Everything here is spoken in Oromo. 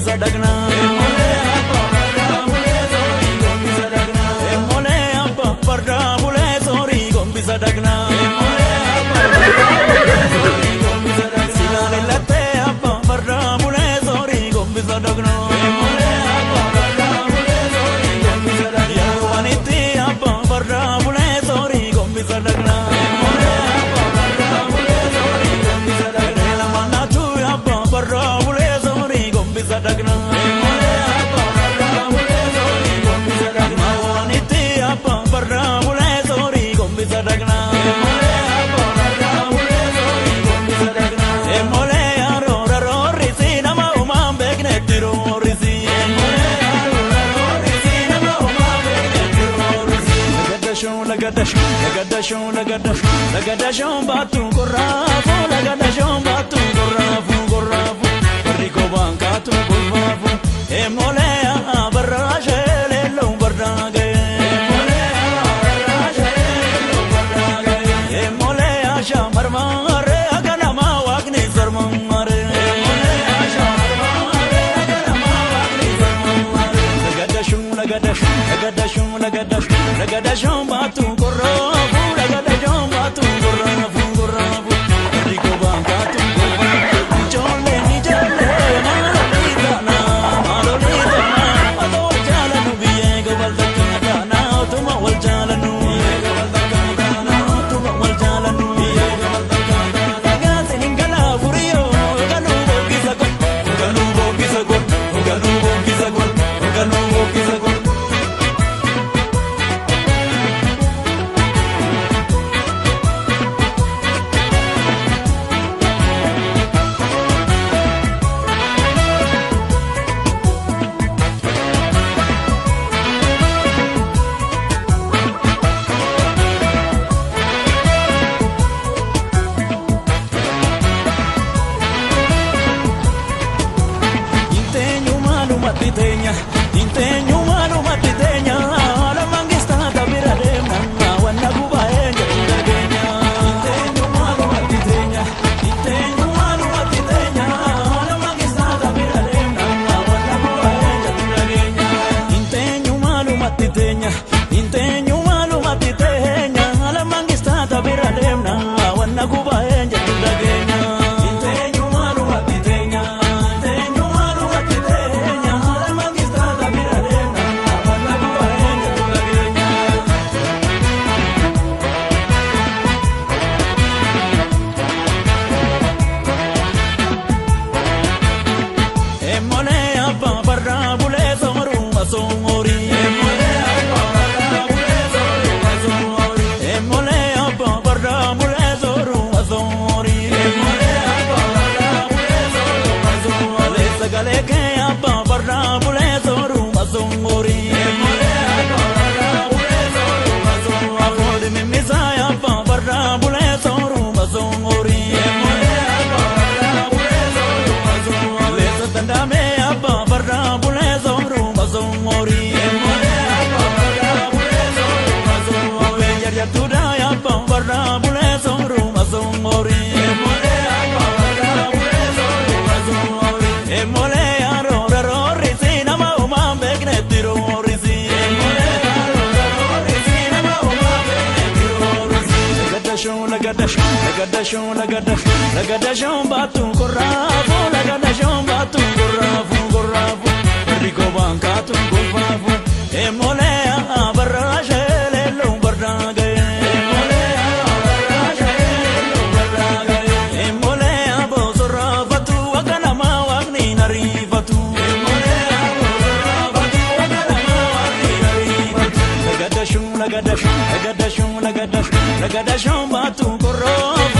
sadaqna emole abba barda bule sori gombi sadaqna silale latte abba barda bule sori gombi sadaqna yawaniti abba barda bule sori gombi sadaqna Lagadashon batu korafu, lagadashon batu korafu, rico bancatu korafu, emolea barrage lelo bardage, emolea shamar mare aganama wagni zarmare, lagadashon batu korafu, lagadashon batu korafu, rico bancatu korafu, jole ni jole malolita na, adol jala nu biye gobal dakana na, tuma wal jala nu, tuma wal jala nu, gasin ingala furiyo, ganu bogisagot, ganu bogisagot, ganu bogisagot, ganu bogisagot. Intenyu malu matitenya, ala mangista tabira demna, wana kubaenja kudagenya. Intenyu malu matitenya, ala mangista tabira demna, wana kubaenja kudagenya. Intenyu malu matitenya, ala mangista tabira demna, wana kubaenja kudagenya. Lagadashon batu korafu, lagadashon batu korafu, rico bancatu korafu, emolea barrage lelo bardage, emolea bozora batu aganama wagni narifatu, lagadashon batu korafu.